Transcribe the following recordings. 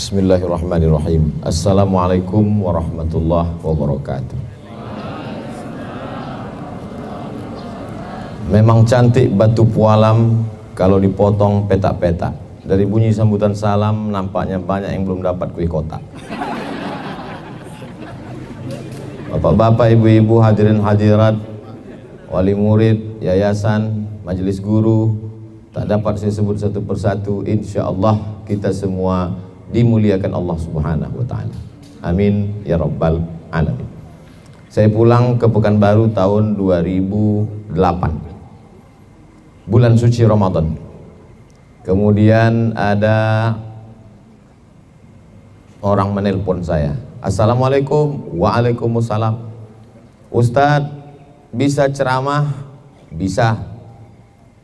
Bismillahirrahmanirrahim. Assalamualaikum warahmatullahi wabarakatuh. Memang cantik batu pualam kalau dipotong petak-petak. Dari bunyi sambutan salam nampaknya banyak yang belum dapat kue kotak. Bapak-bapak, ibu-ibu, hadirin hadirat, wali murid, yayasan, majelis guru, tak dapat saya sebut satu persatu. Insya Allah kita semua dimuliakan Allah Subhanahu wa Ta'ala. Amin ya Rabbal Alamin. Saya pulang ke Pekanbaru tahun 2008, bulan suci Ramadan. Kemudian ada orang menelpon saya. Assalamualaikum. Waalaikumsalam. Ustadz, bisa ceramah? Bisa.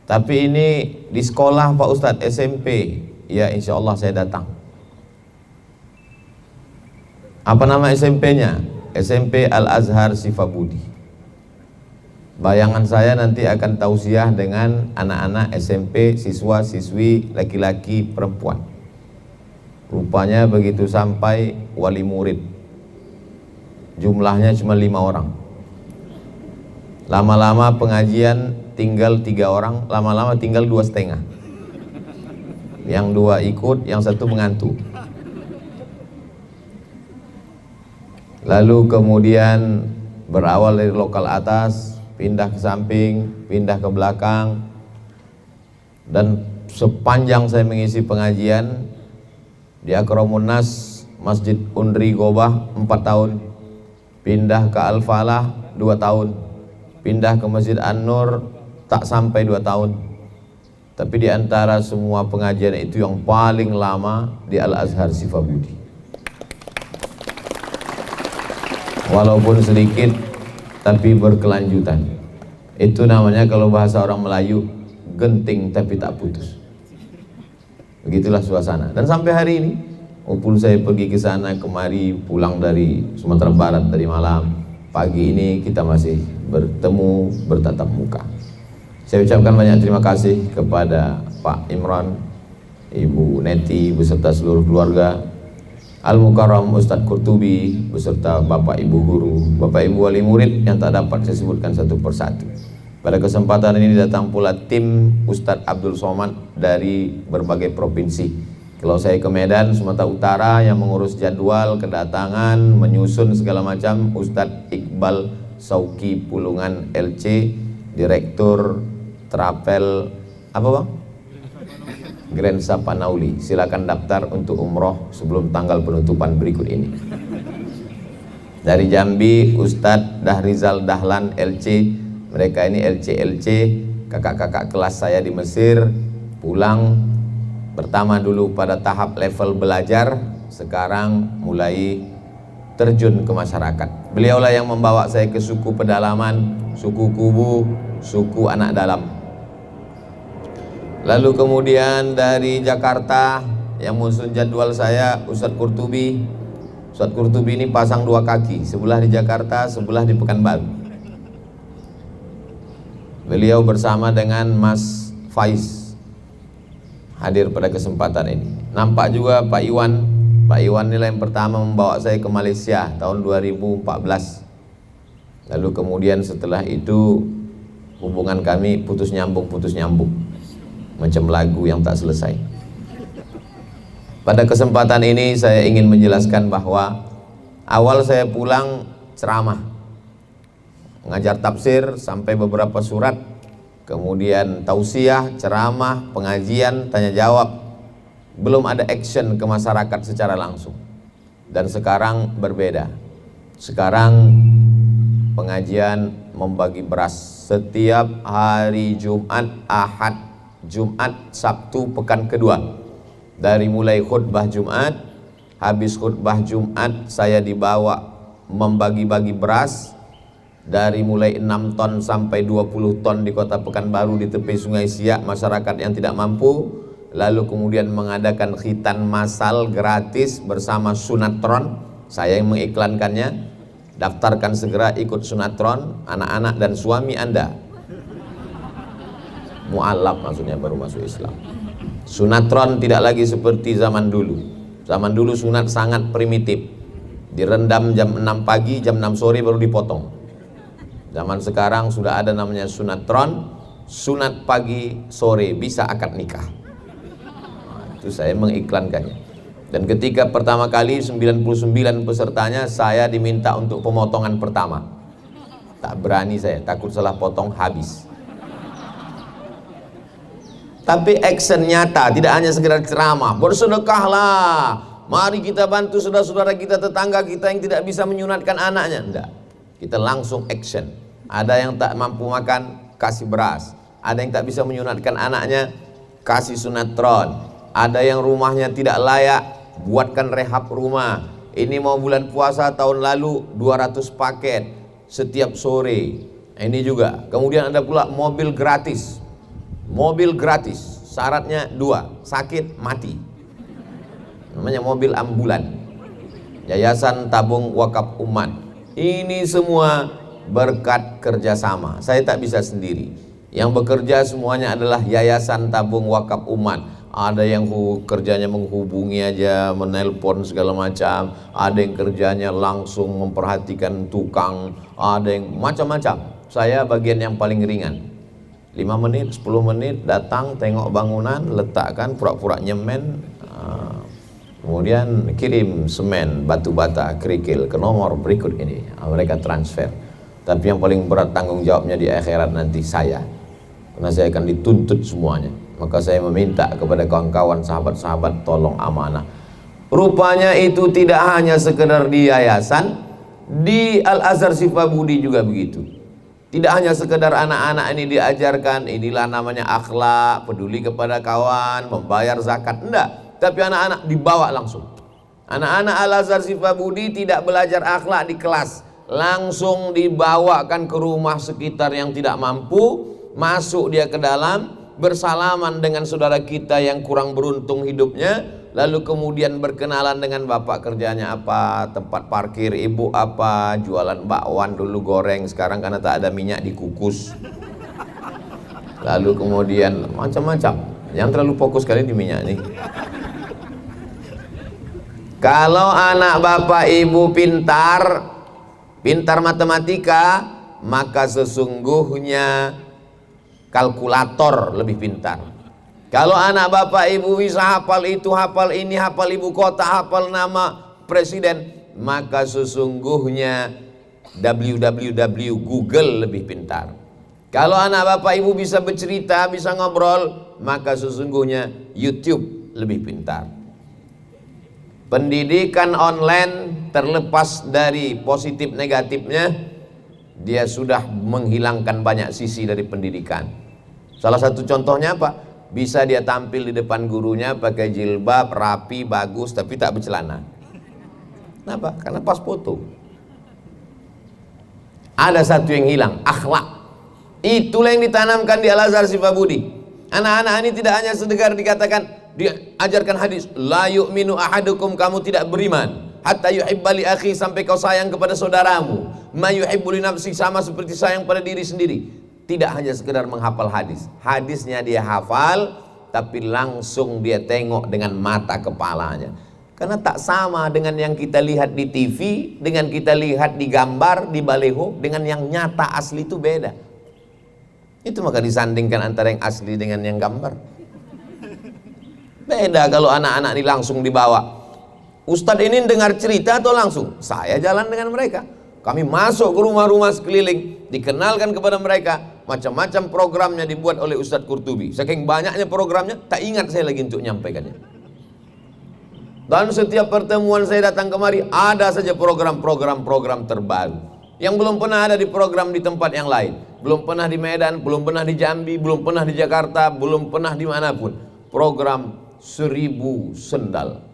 Tapi ini di sekolah Pak Ustadz, SMP. Ya, insya Allah saya datang. Apa nama SMP-nya? SMP Al-Azhar Sifabudi. Bayangan saya nanti akan tausiah dengan anak-anak SMP, siswa-siswi laki-laki perempuan. Rupanya begitu sampai wali murid, jumlahnya cuma 5 orang. Lama-lama pengajian tinggal 3 orang, lama-lama tinggal 2,5. Yang 2 ikut, yang 1 mengantuk. Lalu kemudian berawal dari lokal atas, pindah ke samping, pindah ke belakang. Dan sepanjang saya mengisi pengajian di Akramun Nas Masjid Undri Gobah 4 tahun, pindah ke Al-Falah 2 tahun, pindah ke Masjid An-Nur tak sampai 2 tahun. Tapi di antara semua pengajian itu yang paling lama di Al-Azhar Sifabudi. Walaupun sedikit tapi berkelanjutan. Itu namanya kalau bahasa orang Melayu, genting tapi tak putus. Begitulah suasana. Dan sampai hari ini, walaupun saya pergi ke sana kemari, pulang dari Sumatera Barat tadi malam, pagi ini kita masih bertemu, bertatap muka. Saya ucapkan banyak terima kasih kepada Pak Imran, Ibu Neti beserta seluruh keluarga, Al-Mukarram Ustadz Qurtubi beserta Bapak Ibu guru, Bapak Ibu wali murid yang tak dapat saya sebutkan satu persatu. Pada kesempatan ini datang pula tim Ustadz Abdul Somad dari berbagai provinsi. Kalau saya ke Medan, Sumatera Utara, yang mengurus jadwal, kedatangan, menyusun segala macam, Ustadz Iqbal Sauki Pulungan LC, Direktur Travel apa Bang? Grand Sapanauli. Silakan daftar untuk umroh sebelum tanggal penutupan berikut ini. Dari Jambi, Ustadz Dahrizal Dahlan LC. Mereka ini LC kakak-kakak kelas saya di Mesir. Pulang pertama dulu pada tahap level belajar, sekarang mulai terjun ke masyarakat. Beliaulah yang membawa saya ke suku pedalaman, suku Kubu, suku anak dalam. Lalu kemudian dari Jakarta yang musuh jadwal saya, Ustadz Qurtubi. Ustadz Qurtubi ini pasang 2 kaki, sebelah di Jakarta, sebelah di Pekanbaru. Beliau bersama dengan Mas Faiz hadir pada kesempatan ini. Nampak juga Pak Iwan. Pak Iwan inilah yang pertama membawa saya ke Malaysia tahun 2014. Lalu kemudian setelah itu hubungan kami putus nyambung. Macam lagu yang tak selesai. Pada kesempatan ini saya ingin menjelaskan bahwa awal saya pulang ceramah, mengajar tafsir sampai beberapa surat, kemudian tausiah, ceramah, pengajian, tanya jawab. Belum ada action ke masyarakat secara langsung. Dan sekarang berbeda. Sekarang pengajian membagi beras setiap hari Jumat, Ahad, Jumat, Sabtu, pekan kedua. Dari mulai khutbah Jumat, habis khutbah Jumat saya dibawa membagi-bagi beras. Dari mulai 6 ton sampai 20 ton di kota Pekanbaru di tepi Sungai Siak, masyarakat yang tidak mampu. Lalu kemudian mengadakan khitan massal gratis bersama Sunatron. Saya yang mengiklankannya. Daftarkan segera ikut Sunatron, anak-anak dan suami Anda. Mu'alaf maksudnya, baru masuk Islam. Sunatron tidak lagi seperti zaman dulu. Zaman dulu sunat sangat primitif, direndam jam 6 pagi, jam 6 sore baru dipotong. Zaman sekarang sudah ada namanya sunatron, sunat pagi sore bisa akad nikah. Nah, itu saya mengiklankannya. Dan ketika pertama kali 99 pesertanya, saya diminta untuk pemotongan pertama. Tak berani saya, takut salah potong habis. Tapi action nyata, tidak hanya sekedar ceramah. Bersedekahlah, mari kita bantu saudara-saudara kita, tetangga kita yang tidak bisa menyunatkan anaknya. Enggak, kita langsung action. Ada yang tak mampu makan, kasih beras. Ada yang tak bisa menyunatkan anaknya, kasih sunatron. Ada yang rumahnya tidak layak, buatkan rehab rumah. Ini mau bulan puasa tahun lalu 200 paket setiap sore. Ini juga. Kemudian ada pula mobil gratis. Mobil gratis, syaratnya 2, sakit mati. Namanya mobil ambulan. Yayasan Tabung Wakaf Umat. Ini semua berkat kerjasama. Saya tak bisa sendiri. Yang bekerja semuanya adalah Yayasan Tabung Wakaf Umat. Ada yang kerjanya menghubungi aja, menelpon segala macam. Ada yang kerjanya langsung memperhatikan tukang. Ada yang macam-macam. Saya bagian yang paling ringan. 5 menit, 10 menit datang, tengok bangunan, letakkan, pura-pura nyemen, kemudian kirim semen, batu bata, kerikil ke nomor berikut ini. Mereka transfer. Tapi yang paling berat tanggung jawabnya di akhirat nanti saya, karena saya akan dituntut semuanya. Maka saya meminta kepada kawan-kawan, sahabat-sahabat, tolong amanah. Rupanya itu tidak hanya sekedar di yayasan, di Al-Azhar Sifabudi juga begitu. Tidak hanya sekedar anak-anak ini diajarkan, inilah namanya akhlak, peduli kepada kawan, membayar zakat, enggak. Tapi anak-anak dibawa langsung. Anak-anak Al-Azhar Sifabudi tidak belajar akhlak di kelas, langsung dibawakan ke rumah sekitar yang tidak mampu, masuk dia ke dalam, bersalaman dengan saudara kita yang kurang beruntung hidupnya, lalu kemudian berkenalan dengan bapak kerjanya apa, tempat parkir ibu apa, jualan bakwan dulu goreng, sekarang karena tak ada minyak dikukus. Lalu kemudian macam-macam. Yang terlalu fokus kali di minyak nih. Kalau anak bapak ibu pintar matematika, maka sesungguhnya kalkulator lebih pintar. Kalau anak bapak ibu bisa hafal itu, hafal ini, hafal ibu kota, hafal nama presiden, maka sesungguhnya www Google lebih pintar. Kalau anak bapak ibu bisa bercerita, bisa ngobrol, maka sesungguhnya YouTube lebih pintar. Pendidikan online terlepas dari positif negatifnya, dia sudah menghilangkan banyak sisi dari pendidikan. Salah satu contohnya apa? Bisa dia tampil di depan gurunya pakai jilbab, rapi, bagus, tapi tak bercelana. Kenapa? Karena pas foto. Ada satu yang hilang, akhlak. Itulah yang ditanamkan di Al-Azhar Sifabudi. Anak-anak ini tidak hanya sekedar dikatakan, diajarkan hadis, la yu'minu ahadukum, kamu tidak beriman hatta yuhibba li akhi, sampai kau sayang kepada saudaramu, ma yuhibbu li nafsi, sama seperti sayang pada diri sendiri. Tidak hanya sekedar menghafal hadis, hadisnya dia hafal, tapi langsung dia tengok dengan mata kepalanya. Karena tak sama dengan yang kita lihat di TV, dengan kita lihat di gambar, di baleho, dengan yang nyata asli itu beda. Itu maka disandingkan antara yang asli dengan yang gambar. Beda kalau anak-anak ini langsung dibawa. Ustadz ini dengar cerita atau langsung? Saya jalan dengan mereka. Kami masuk ke rumah-rumah sekeliling, dikenalkan kepada mereka. Macam-macam programnya dibuat oleh Ustadz Qurtubi. Saking banyaknya programnya, tak ingat saya lagi untuk menyampaikannya. Dan setiap pertemuan saya datang kemari, ada saja program-program terbaru yang belum pernah ada di program di tempat yang lain. Belum pernah di Medan, belum pernah di Jambi, belum pernah di Jakarta, belum pernah dimanapun. Program 1000 sendal.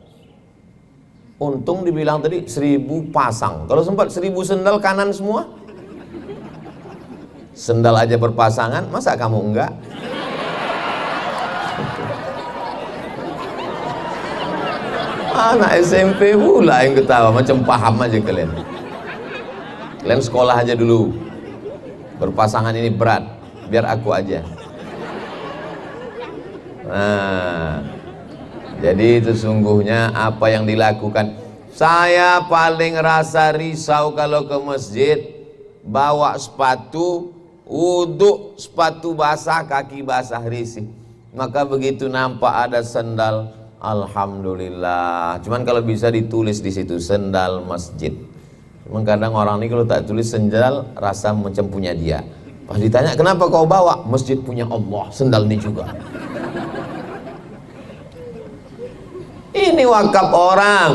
Untung dibilang tadi 1000 pasang. Kalau sempat 1000 sendal kanan semua. Sendal aja berpasangan, masa kamu enggak? Anak SMP pula yang ketawa, macam paham aja kalian. Kalian sekolah aja dulu. Berpasangan ini berat, biar aku aja. Nah, Jadi sesungguhnya apa yang dilakukan, saya paling rasa risau kalau ke masjid bawa sepatu, wudhu, sepatu basah, kaki basah, risih. Maka begitu nampak ada sendal, alhamdulillah. Cuman kalau bisa ditulis di situ sendal masjid. Cuman kadang orang ini kalau tak tulis sendal rasa macam punya dia. Pas ditanya kenapa kau bawa, masjid punya Allah, sendal ini juga. Ini wakaf orang,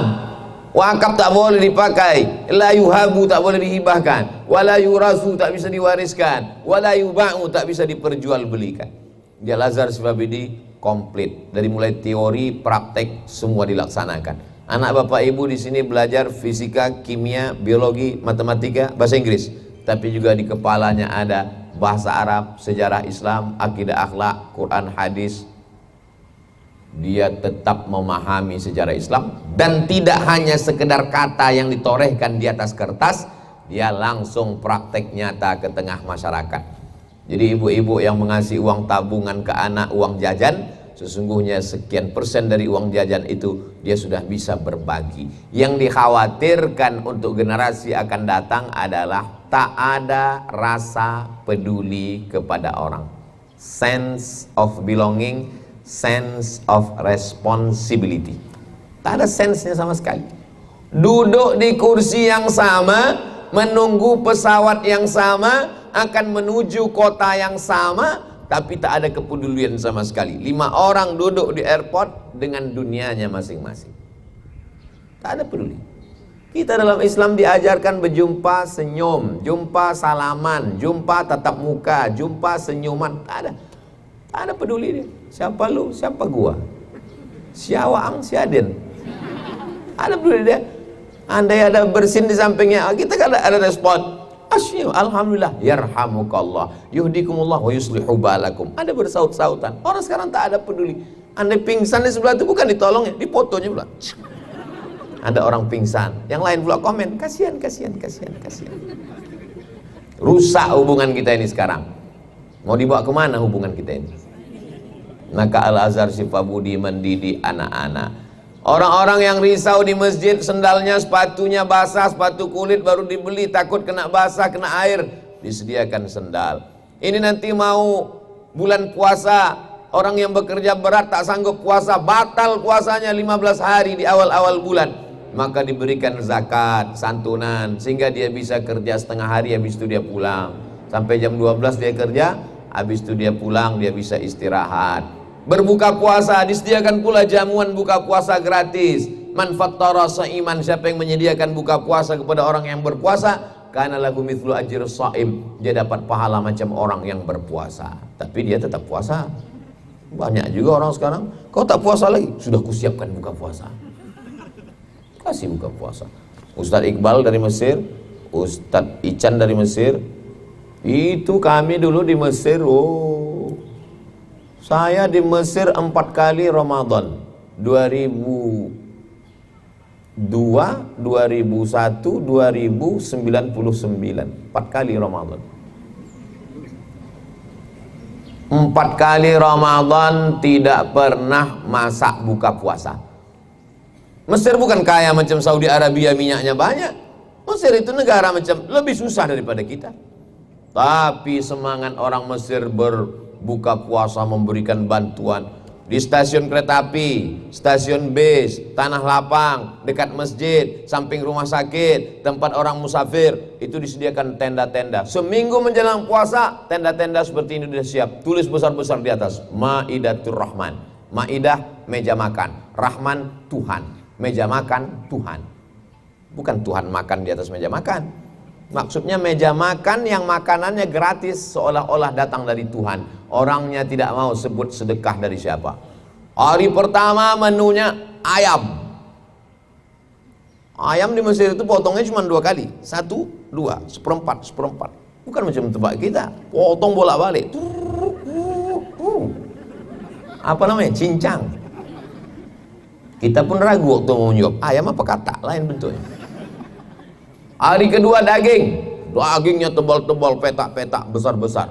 wakaf tak boleh dipakai, la yuhabu tak boleh dihibahkan, wala yurasu tak bisa diwariskan, wala yuba'u tak bisa diperjualbelikan. Di Al-Azhar Syifabidi komplit dari mulai teori, praktek semua dilaksanakan. Anak bapak ibu di sini belajar fisika, kimia, biologi, matematika, bahasa Inggris, tapi juga di kepalanya ada bahasa Arab, sejarah Islam, akidah akhlak, Quran, hadis. Dia tetap memahami sejarah Islam dan tidak hanya sekedar kata yang ditorehkan di atas kertas, dia langsung praktek nyata ke tengah masyarakat. Jadi ibu-ibu yang mengasih uang tabungan ke anak, uang jajan, sesungguhnya sekian persen dari uang jajan itu dia sudah bisa berbagi. Yang dikhawatirkan untuk generasi akan datang adalah tak ada rasa peduli kepada orang, sense of belonging, sense of responsibility. Tak ada sense-nya sama sekali. Duduk di kursi yang sama, menunggu pesawat yang sama, akan menuju kota yang sama, tapi tak ada kepedulian sama sekali. 5 orang duduk di airport dengan dunianya masing-masing. Tak ada peduli. Kita dalam Islam diajarkan berjumpa senyum, jumpa salaman, jumpa tatap muka, jumpa senyuman. Tak ada. Tak ada peduli dia. Siapa lu, siapa gua, siawang, siaden. Ada peduli dia. Andai ada bersin di sampingnya, kita kan ada respon. Asyik, alhamdulillah, yarhamukallah, yuhdikumullah wa yuslihu balakum. Ada bersaut-sautan. Orang sekarang tak ada peduli. Andai pingsan di sebelah itu bukan ditolongnya, dipotonya pula. Ada orang pingsan, yang lain pula komen, kasihan, kasihan, kasihan, kasihan. Rusak hubungan kita ini sekarang. Mau dibawa kemana hubungan kita ini? Maka Al-Azhar Syifabudi mendidik anak-anak. Orang-orang yang risau di masjid, sendalnya, sepatunya basah, sepatu kulit baru dibeli, takut kena basah, kena air, disediakan sendal. Ini nanti mau bulan puasa, orang yang bekerja berat tak sanggup puasa, batal puasanya 15 hari di awal-awal bulan, maka diberikan zakat, santunan, sehingga dia bisa kerja setengah hari, habis itu dia pulang. Sampai jam 12 dia kerja, habis itu dia pulang, dia bisa istirahat. Berbuka puasa, disediakan pula jamuan buka puasa gratis. Man fattara sha'iman, siapa yang menyediakan buka puasa kepada orang yang berpuasa, kana lahu mithlu ajri shaim, dia dapat pahala macam orang yang berpuasa. Tapi dia tetap puasa. Banyak juga orang sekarang, kau tak puasa lagi, sudah kusiapkan buka puasa. Kasih buka puasa. Ustadz Iqbal dari Mesir, Ustadz Ican dari Mesir. Itu kami dulu di Mesir. Saya di Mesir 4 kali Ramadan, 2002, 2001, 2099, 4 kali Ramadan. 4 kali Ramadan tidak pernah masak buka puasa. Mesir bukan kaya macam Saudi Arabia, minyaknya banyak. Mesir itu negara macam lebih susah daripada kita. Tapi semangat orang Mesir berbuka puasa, memberikan bantuan di stasiun kereta api, stasiun bis, tanah lapang, dekat masjid, samping rumah sakit, tempat orang musafir, itu disediakan tenda-tenda. Seminggu menjelang puasa, tenda-tenda seperti ini sudah siap. Tulis besar-besar di atas, Maidatur Rahman. Maidah, meja makan. Rahman, Tuhan. Meja makan, Tuhan. Bukan Tuhan makan di atas meja makan. Maksudnya meja makan yang makanannya gratis, seolah-olah datang dari Tuhan. Orangnya tidak mau sebut sedekah dari siapa. Hari pertama menunya ayam. Ayam di Mesir itu potongnya cuma 2 kali. 1, 2, seperempat, seperempat. Bukan macam tempat kita, potong bolak-balik. Apa namanya? Cincang. Kita pun ragu waktu mau menjawab, ayam apa katak, lain bentuknya. Hari kedua daging, dagingnya tebal-tebal, petak-petak, besar-besar.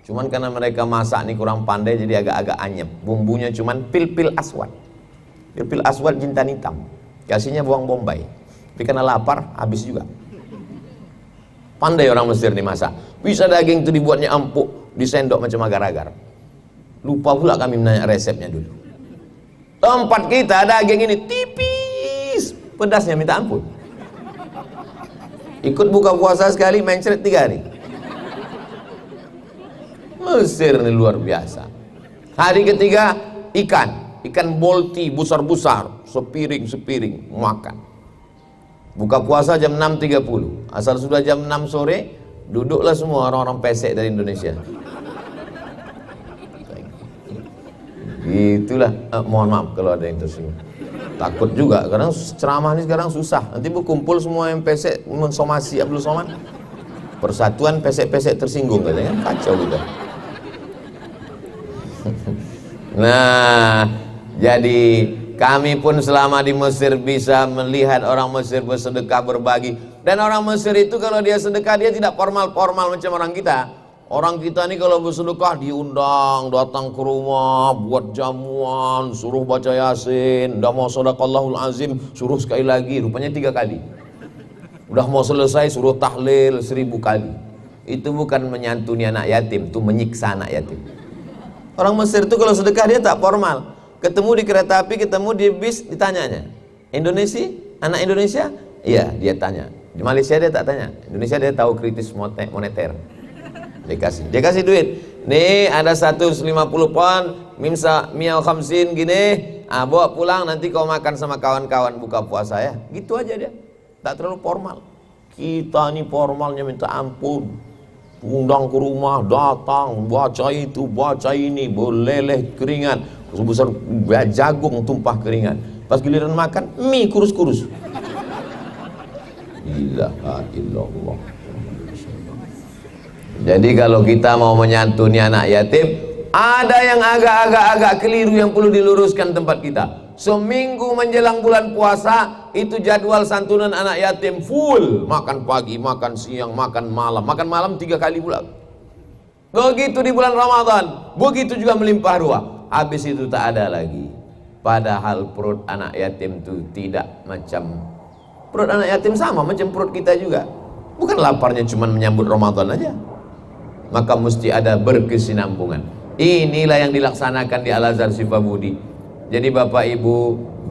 Cuman karena mereka masak nih kurang pandai, jadi agak-agak anyep. Bumbunya cuman pil-pil aswad. Filfil aswad jintan hitam, kasihnya bawang bombay, tapi karena lapar habis juga. Pandai orang Mesir nih masak, bisa daging itu dibuatnya empuk, disendok macam agar-agar. Lupa pula kami menanya resepnya dulu. Tempat kita daging ini tipis, pedasnya minta ampun. Ikut buka puasa sekali, mencret 3 hari. Mesir ini luar biasa. Hari ketiga ikan bolti besar-besar, sepiring makan. Buka puasa jam 6.30, asal sudah jam 6 sore duduklah semua orang-orang pesek dari Indonesia. Itulah, mohon maaf kalau ada yang tersinggung. Takut juga, kadang ceramah ini sekarang susah. Nanti berkumpul semua yang pesek mensomasi Abdul Somad. Persatuan pesek-pesek tersinggung katanya, kacau juga. Nah, jadi kami pun selama di Mesir bisa melihat orang Mesir bersedekah, berbagi. Dan orang Mesir itu kalau dia sedekah, dia tidak formal-formal macam orang kita. Orang kita nih kalau bersedekah diundang, datang ke rumah, buat jamuan, suruh baca Yasin, udah mau sadaqallahul azim, suruh sekali lagi, rupanya 3 kali. Udah mau selesai, suruh tahlil 1000 kali. Itu bukan menyantuni anak yatim, itu menyiksa anak yatim. Orang Mesir itu kalau sedekah dia tak formal. Ketemu di kereta api, ketemu di bis, ditanyanya, Indonesia? Anak Indonesia? Iya, dia tanya. Di Malaysia dia tak tanya. Indonesia dia tahu kritis moneter. Dia kasih duit. Nih ada 150 pon, miau khamsin gini, bawa pulang nanti kau makan sama kawan-kawan buka puasa ya. Gitu aja dia. Tak terlalu formal. Kita nih formalnya minta ampun. Undang ke rumah, datang, baca itu, baca ini, boleleh keringat, sebesar jagung tumpah keringat. Pas giliran makan, mie kurus-kurus. Ilaha illallah. Jadi kalau kita mau menyantuni anak yatim, ada yang agak keliru yang perlu diluruskan tempat kita. Seminggu menjelang bulan puasa, itu jadwal santunan anak yatim full. Makan pagi, makan siang, makan malam 3 kali pula. Begitu di bulan Ramadan, begitu juga melimpah ruah. Habis itu tak ada lagi. Padahal perut anak yatim itu tidak macam perut anak yatim, sama macam perut kita juga. Bukan laparnya cuma menyambut Ramadan aja. Maka mesti ada berkesinambungan. Inilah yang dilaksanakan di Al-Azhar Sifabudi. Jadi Bapak Ibu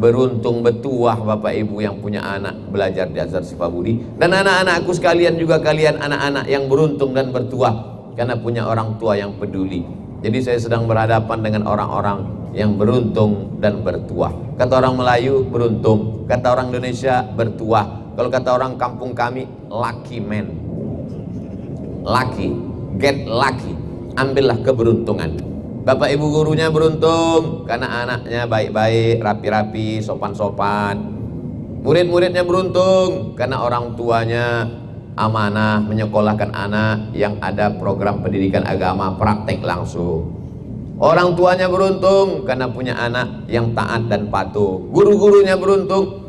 beruntung betuah Bapak Ibu yang punya anak belajar di Al-Azhar Sifabudi. Dan anak-anakku sekalian juga, kalian anak-anak yang beruntung dan bertuah karena punya orang tua yang peduli. Jadi saya sedang berhadapan dengan orang-orang yang beruntung dan bertuah. Kata orang Melayu beruntung, kata orang Indonesia bertuah. Kalau kata orang kampung kami, lucky man. Lucky, get lucky. Ambillah keberuntungan. Bapak ibu gurunya beruntung karena anaknya baik-baik, rapi-rapi, sopan-sopan. Murid-muridnya beruntung karena orang tuanya amanah menyekolahkan anak yang ada program pendidikan agama praktek langsung. Orang tuanya beruntung karena punya anak yang taat dan patuh. Guru-gurunya beruntung,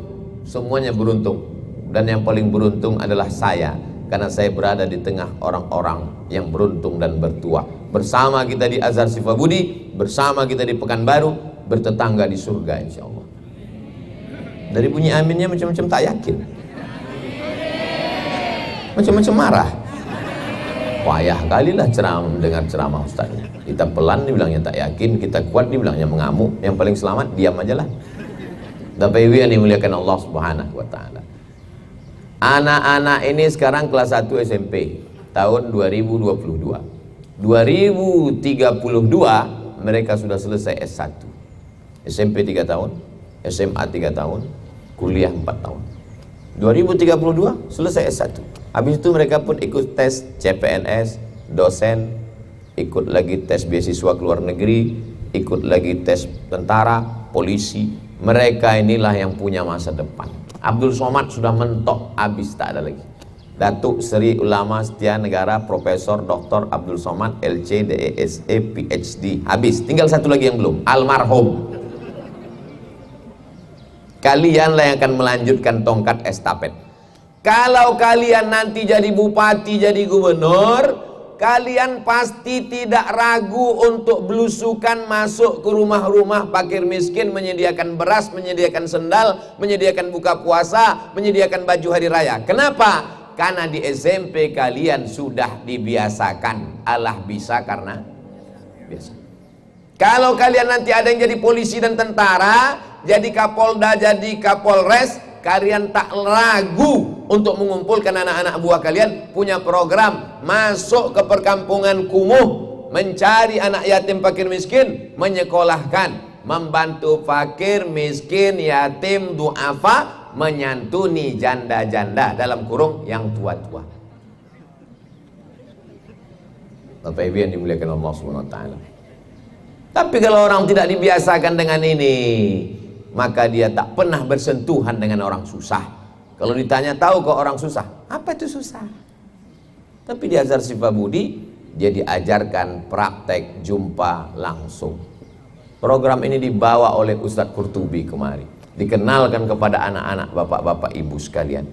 semuanya beruntung. Dan yang paling beruntung adalah saya, karena saya berada di tengah orang-orang yang beruntung dan bertuah. Bersama kita di Azhar Sifabudi, bersama kita di Pekanbaru, bertetangga di surga insya Allah. Dari bunyi aminnya macam-macam tak yakin, macam-macam marah. Payah kalilah ceramah, dengar ceramah ustaznya. Kita pelan dibilangnya tak yakin, kita kuat dibilangnya mengamuk. Yang paling selamat diam aja lah. Bapak Ibu yang dimuliakan Allah Subhanahu wa taala. Anak-anak ini sekarang kelas 1 SMP tahun 2022. 2032 mereka sudah selesai S1. SMP 3 tahun, SMA 3 tahun, kuliah 4 tahun. 2032 selesai S1. Habis itu mereka pun ikut tes CPNS, dosen, ikut lagi tes beasiswa ke luar negeri, ikut lagi tes tentara, polisi. Mereka inilah yang punya masa depan. Abdul Somad sudah mentok, habis tak ada lagi. Datuk Seri Ulama Setia Negara Profesor Dr. Abdul Somad LC DESE PhD, habis. Tinggal satu lagi yang belum, almarhum. Kalianlah yang akan melanjutkan tongkat estafet. Kalau kalian nanti jadi bupati, jadi gubernur, kalian pasti tidak ragu untuk belusukan masuk ke rumah-rumah fakir miskin, menyediakan beras, menyediakan sendal, menyediakan buka puasa, menyediakan baju hari raya. Kenapa? Karena di SMP kalian sudah dibiasakan. Allah bisa karena biasa. Kalau kalian nanti ada yang jadi polisi dan tentara, jadi kapolda, jadi kapolres, kalian tak ragu untuk mengumpulkan anak-anak buah kalian, punya program masuk ke perkampungan kumuh, mencari anak yatim fakir miskin, menyekolahkan, membantu fakir miskin yatim duafa, menyantuni janda-janda dalam kurung yang tua-tua. Bapak Ibu yang dimuliakan Allah SWT. Tapi kalau orang tidak dibiasakan dengan ini, maka dia tak pernah bersentuhan dengan orang susah. Kalau ditanya, tahu kok orang susah? Apa itu susah? Tapi di Azhar Sifabudi dia diajarkan praktek jumpa langsung. Program ini dibawa oleh Ustadz Qurtubi kemari, dikenalkan kepada anak-anak, bapak-bapak ibu sekalian.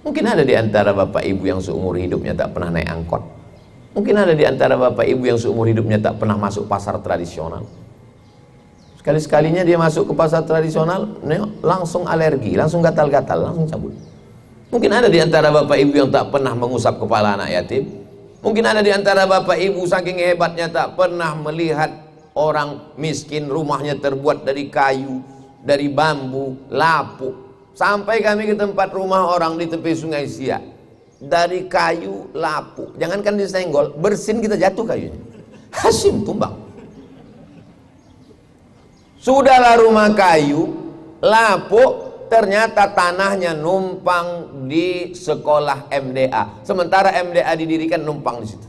Mungkin ada di antara bapak ibu yang seumur hidupnya tak pernah naik angkot. Mungkin ada di antara bapak ibu yang seumur hidupnya tak pernah masuk pasar tradisional. Sekali-sekalinya dia masuk ke pasar tradisional, langsung alergi, langsung gatal-gatal, langsung cabut. Mungkin ada di antara bapak ibu yang tak pernah mengusap kepala anak yatim. Mungkin ada di antara bapak ibu saking hebatnya tak pernah melihat orang miskin rumahnya terbuat dari kayu, dari bambu, lapuk. Sampai kami ke tempat rumah orang di tepi Sungai Siak, dari kayu, lapuk. Jangankan disenggol, bersin kita jatuh kayunya. Hasim tumbang. Sudahlah rumah kayu, lapuk, ternyata tanahnya numpang di sekolah MDA. Sementara MDA didirikan numpang di situ.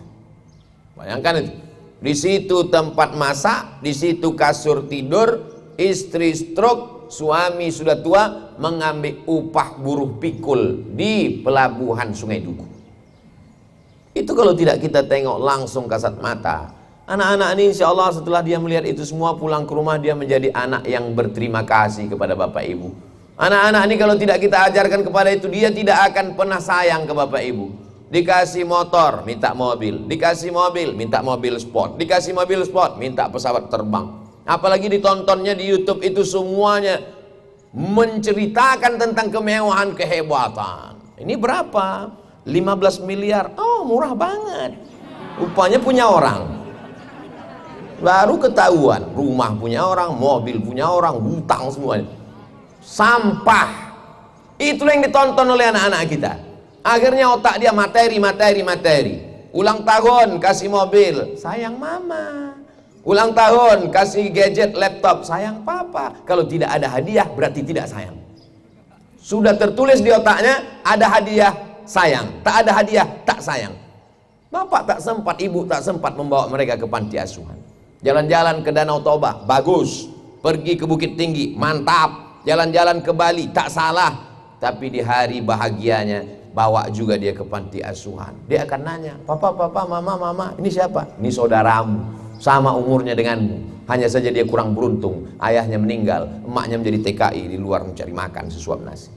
Bayangkan itu. Di situ tempat masak, di situ kasur tidur, istri stroke, suami sudah tua mengambil upah buruh pikul di pelabuhan Sungai Duku. Itu kalau tidak kita tengok langsung kasat mata. Anak-anak ini insya Allah setelah dia melihat itu semua pulang ke rumah, dia menjadi anak yang berterima kasih kepada bapak ibu. Anak-anak ini kalau tidak kita ajarkan kepada itu, dia tidak akan pernah sayang ke bapak ibu. Dikasih motor, minta mobil. Dikasih mobil, minta mobil sport. Dikasih mobil sport, minta pesawat terbang. Apalagi ditontonnya di YouTube itu semuanya menceritakan tentang kemewahan, kehebatan. Ini berapa? 15 miliar. Oh, murah banget. Rupanya punya orang. Baru ketahuan, rumah punya orang, mobil punya orang, hutang semuanya. Sampah. Itulah yang ditonton oleh anak-anak kita. Akhirnya otak dia materi. Ulang tahun kasih mobil, sayang mama. Ulang tahun kasih gadget laptop, sayang papa. Kalau tidak ada hadiah berarti tidak sayang. Sudah tertulis di otaknya, ada hadiah sayang, tak ada hadiah tak sayang. Bapak tak sempat, ibu tak sempat membawa mereka ke panti asuhan. Jalan-jalan ke Danau Toba, bagus. Pergi ke Bukit Tinggi, mantap. Jalan-jalan ke Bali, tak salah. Tapi di hari bahagianya, bawa juga dia ke panti asuhan. Dia akan nanya, papa, mama, ini siapa? Ini saudaramu, sama umurnya denganmu. Hanya saja dia kurang beruntung, ayahnya meninggal, emaknya menjadi TKI di luar mencari makan sesuap nasi.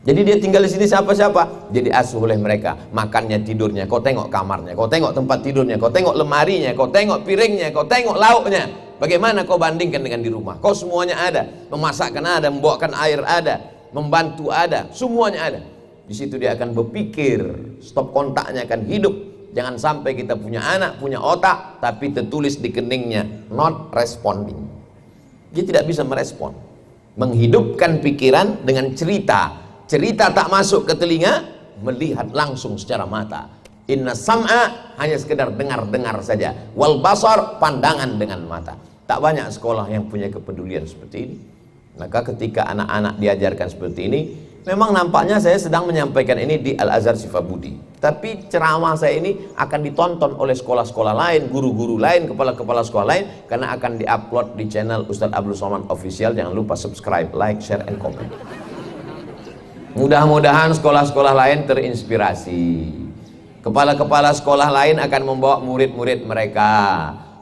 Jadi dia tinggal di sini siapa-siapa, jadi asuh oleh mereka. Makannya, tidurnya, kau tengok kamarnya, kau tengok tempat tidurnya, kau tengok lemarinya, kau tengok piringnya, kau tengok lauknya. Bagaimana kau bandingkan dengan di rumah? Kau semuanya ada, memasakkan ada, membawakan air ada, membantu ada, semuanya ada. Di situ dia akan berpikir, stop kontaknya akan hidup. Jangan sampai kita punya anak, punya otak, tapi tertulis di keningnya not responding. Dia tidak bisa merespon. Menghidupkan pikiran dengan cerita. Cerita tak masuk ke telinga, melihat langsung secara mata. Inna sam'a, hanya sekedar dengar-dengar saja. Wal basar, pandangan dengan mata. Tak banyak sekolah yang punya kepedulian seperti ini. Maka ketika anak-anak diajarkan seperti ini, memang nampaknya saya sedang menyampaikan ini di Al-Azhar Sifabudi. Tapi ceramah saya ini akan ditonton oleh sekolah-sekolah lain, guru-guru lain, kepala-kepala sekolah lain, karena akan diupload di channel Ustadz Abdul Somad Official. Jangan lupa subscribe, like, share, and comment. Mudah-mudahan sekolah-sekolah lain terinspirasi. Kepala-kepala sekolah lain akan membawa murid-murid mereka.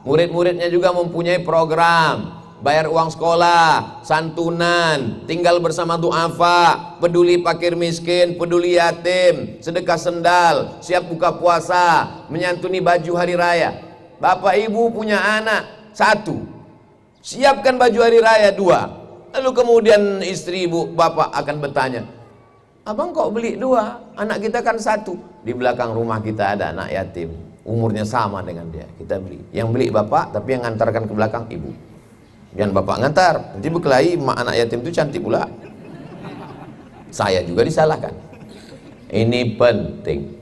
Murid-muridnya juga mempunyai program. bayar uang sekolah, santunan, tinggal bersama duafa, peduli fakir miskin, peduli yatim, sedekah sendal, siap buka puasa, menyantuni baju hari raya. Bapak ibu punya anak satu, siapkan baju hari raya dua. Lalu kemudian istri ibu bapak akan bertanya, abang kok beli dua? Anak kita kan satu. Di belakang rumah kita ada anak yatim, umurnya sama dengan dia, kita beli. Yang beli bapak, tapi yang ngantarkan ke belakang ibu. Jangan bapak ngantar, nanti berkelahi, mak anak yatim itu cantik pula. Saya juga disalahkan. Ini penting.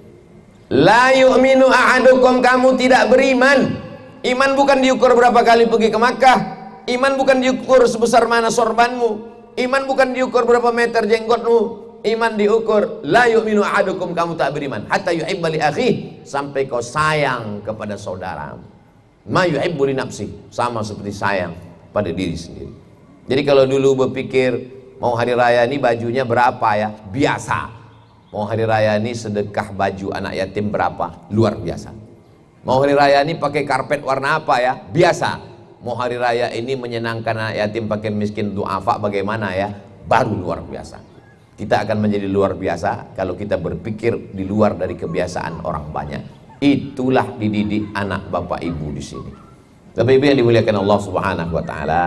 La yu'minu ahadukum, kamu tidak beriman. Iman bukan diukur berapa kali pergi ke Makkah. Iman bukan diukur sebesar mana sorbanmu. Iman bukan diukur berapa meter jenggotmu. Iman diukur la yu'minu ahadukum, kamu tak beriman hatta yuhibba li akhihi, sampai kau sayang kepada saudara. Ma yuhibbu li nafsi, sama seperti sayang pada diri sendiri. Jadi kalau dulu berpikir mau hari raya ini bajunya berapa ya, biasa. Mau hari raya ini sedekah baju anak yatim berapa, luar biasa. Mau hari raya ini pakai karpet warna apa ya, biasa. Mau hari raya ini menyenangkan anak yatim fakir miskin duafa bagaimana ya, baru luar biasa. Kita akan menjadi luar biasa kalau kita berpikir di luar dari kebiasaan orang banyak. Itulah dididik anak bapak ibu di sini. Bapak ibu yang dimuliakan Allah Subhanahu wa taala,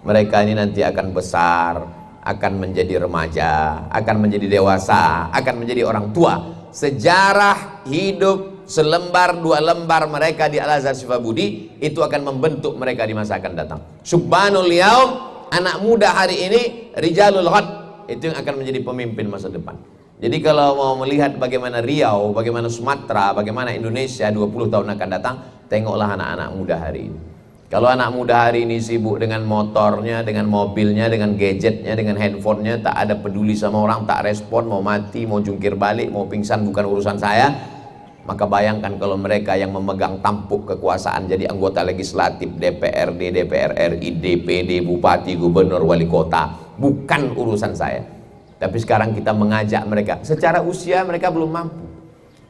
mereka ini nanti akan besar, akan menjadi remaja, akan menjadi dewasa, akan menjadi orang tua. Sejarah hidup selembar dua lembar mereka di Al-Azhar Sifabudi itu akan membentuk mereka di masa akan datang. Subhanul yaum, anak muda hari ini rijalul ghad, itu yang akan menjadi pemimpin masa depan. Jadi kalau mau melihat bagaimana Riau, bagaimana Sumatera, bagaimana Indonesia 20 tahun akan datang, tengoklah anak-anak muda hari ini. Kalau anak muda hari ini sibuk dengan motornya, dengan mobilnya, dengan gadgetnya, dengan handphonenya, tak ada peduli sama orang, tak respon, mau mati, mau jungkir balik, mau pingsan, bukan urusan saya. Maka bayangkan kalau mereka yang memegang tampuk kekuasaan, jadi anggota legislatif, DPRD, DPR RI, DPD, bupati, gubernur, wali kota, bukan urusan saya. Tapi sekarang kita mengajak mereka, secara usia mereka belum mampu,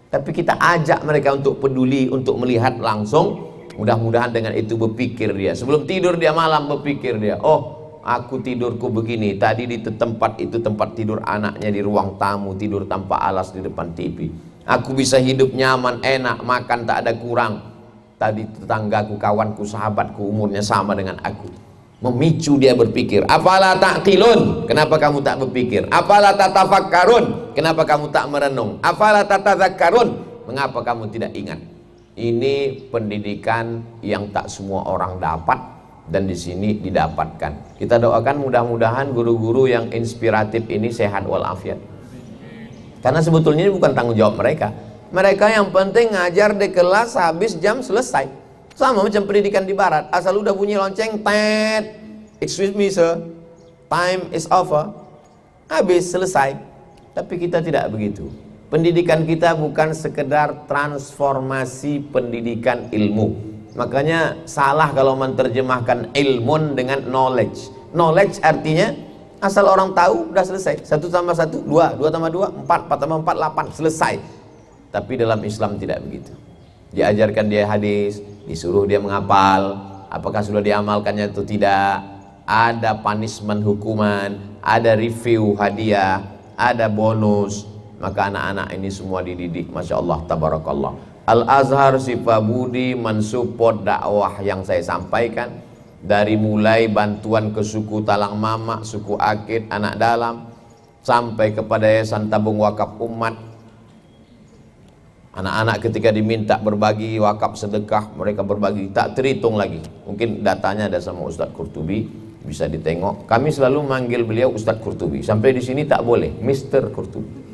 tapi kita ajak mereka untuk peduli, untuk melihat langsung. Mudah-mudahan dengan itu berpikir dia, sebelum tidur dia malam berpikir dia, oh aku tidurku begini, tadi di tempat itu tempat tidur anaknya di ruang tamu, tidur tanpa alas di depan TV. Aku bisa hidup nyaman, enak, makan tak ada kurang. Tadi tetanggaku, kawanku, sahabatku umurnya sama dengan aku. Memicu dia berpikir. Afala ta'qilun, kenapa kamu tak berpikir? Afala tatafakkarun, kenapa kamu tak merenung? Afala tatadzakkarun, mengapa kamu tidak ingat? Ini pendidikan yang tak semua orang dapat, dan di sini didapatkan. Kita doakan mudah-mudahan guru-guru yang inspiratif ini sehat walafiat. Karena sebetulnya ini bukan tanggung jawab mereka. Mereka yang penting ngajar di kelas, habis jam selesai. Sama macam pendidikan di barat, asal udah bunyi lonceng, tet, excuse me sir, time is over, habis selesai. Tapi kita tidak begitu. Pendidikan kita bukan sekedar transformasi pendidikan ilmu. Makanya salah kalau menerjemahkan ilmun dengan knowledge. Knowledge artinya asal orang tahu udah selesai. 1 tambah 1 2, 2 tambah 2 4, 4 tambah 4 8, selesai. Tapi dalam Islam tidak begitu. Diajarkan dia hadis, disuruh dia menghafal, apakah sudah diamalkannya atau tidak. Ada punishment, hukuman, ada review, hadiah, ada bonus. Maka anak-anak ini semua dididik, Masya Allah, Tabarakallah. Al-Azhar Sifabudi mensupport dakwah yang saya sampaikan, dari mulai bantuan ke suku Talang Mama, suku Akid, anak dalam, sampai kepada Yayasan Tabung Wakaf Umat. Anak-anak ketika diminta berbagi wakaf sedekah, mereka berbagi tak terhitung lagi. Mungkin datanya ada sama Ustadz Qurtubi, bisa ditengok. Kami selalu manggil beliau Ustadz Qurtubi, sampai di sini tak boleh Mr. Qurtubi.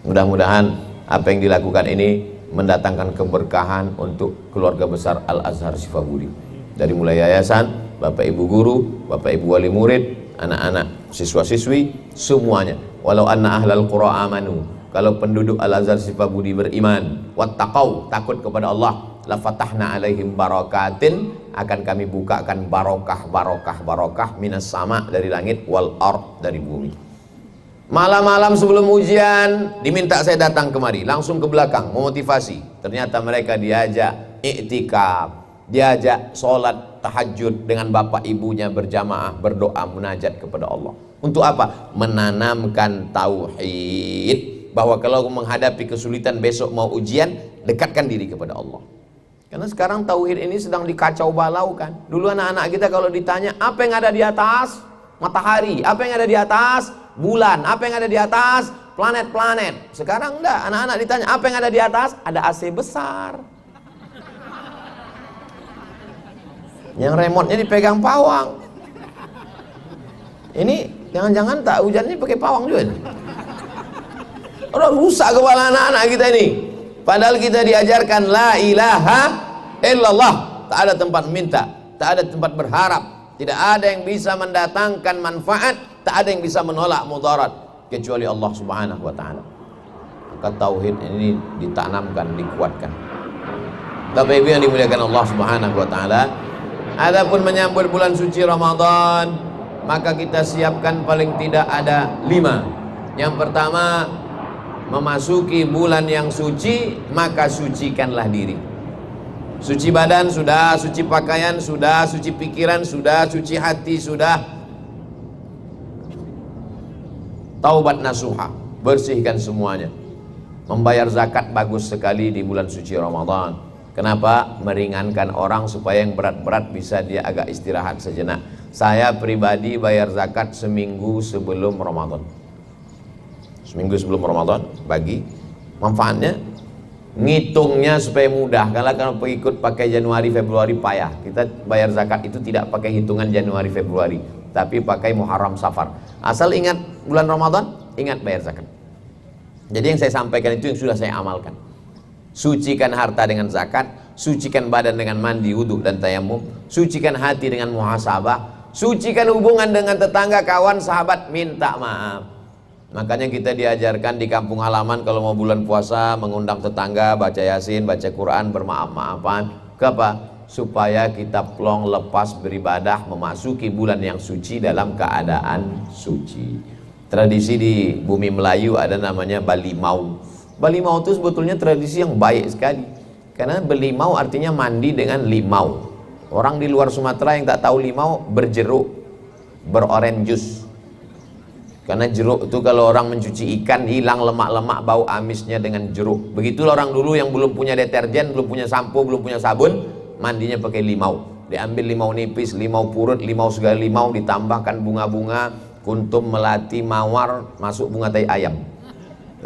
Mudah-mudahan apa yang dilakukan ini mendatangkan keberkahan untuk keluarga besar Al-Azhar Sifabudi. Dari mulai yayasan, Bapak Ibu guru, Bapak Ibu wali murid, anak-anak, siswa-siswi, semuanya. Walau anna ahlal qura amanu, kalau penduduk Al-Azhar Sifabudi beriman, wattaqau, takut kepada Allah, la fatahna alaihim barakatin, akan kami bukakan barokah minas sama, dari langit, wal ard, dari bumi. Malam-malam sebelum ujian diminta saya datang kemari, langsung ke belakang memotivasi. Ternyata mereka diajak iktikaf, diajak sholat tahajud dengan bapak ibunya berjamaah, berdoa munajat kepada Allah. Untuk apa? Menanamkan tauhid, bahwa kalau menghadapi kesulitan besok mau ujian, dekatkan diri kepada Allah. Karena sekarang tauhid ini sedang dikacau balau kan. Dulu anak-anak kita kalau ditanya apa yang ada di atas matahari, apa yang ada di atas bulan, apa yang ada di atas planet-planet. Sekarang enggak, anak-anak ditanya apa yang ada di atas, ada AC besar yang remote-nya dipegang pawang. Ini jangan-jangan tak hujannya pakai pawang juga nih. Udah rusak kepala anak-anak kita ini. Padahal kita diajarkan la ilaha illallah, tak ada tempat minta, tak ada tempat berharap, tidak ada yang bisa mendatangkan manfaat, tak ada yang bisa menolak mudarat kecuali Allah Subhanahu wa taala. Maka tauhid ini ditanamkan, dikuatkan. Bapak Ibu yang dimuliakan Allah Subhanahu wa taala, adapun menyambut bulan suci Ramadan, maka kita siapkan paling tidak ada 5. Yang pertama, memasuki bulan yang suci, maka sucikanlah diri. Suci badan sudah, suci pakaian sudah, suci pikiran sudah, suci hati sudah. Taubat nasuha, bersihkan semuanya. Membayar zakat bagus sekali di bulan suci Ramadan. Kenapa? Meringankan orang supaya yang berat-berat bisa dia agak istirahat sejenak. Saya pribadi bayar zakat seminggu sebelum Ramadan. Seminggu sebelum Ramadan bagi. Manfaatnya ngitungnya supaya mudah. Kalau pengikut pakai Januari Februari payah. Kita bayar zakat itu tidak pakai hitungan Januari Februari, tapi pakai Muharram Safar. Asal ingat bulan Ramadan, ingat bayar zakat. Jadi yang saya sampaikan itu yang sudah saya amalkan. Sucikan harta dengan zakat, sucikan badan dengan mandi, wudhu dan tayamum, sucikan hati dengan muhasabah, sucikan hubungan dengan tetangga, kawan, sahabat, minta maaf. Makanya kita diajarkan di kampung halaman kalau mau bulan puasa mengundang tetangga, baca yasin, baca Quran, bermaaf-maafan. Kenapa? Supaya kita plong lepas beribadah memasuki bulan yang suci dalam keadaan suci. Tradisi di bumi Melayu ada namanya Balimau. Balimau itu sebetulnya tradisi yang baik sekali. Karena belimau artinya mandi dengan limau. Orang di luar Sumatera yang tak tahu limau, berjeruk, berorange juice. Karena jeruk itu kalau orang mencuci ikan hilang lemak-lemak bau amisnya dengan jeruk. Begitulah orang dulu yang belum punya deterjen, belum punya sampo, belum punya sabun, mandinya pakai limau. Diambil limau nipis, limau purut, limau segala limau, ditambahkan bunga-bunga, kuntum, melati, mawar, masuk bunga tai ayam.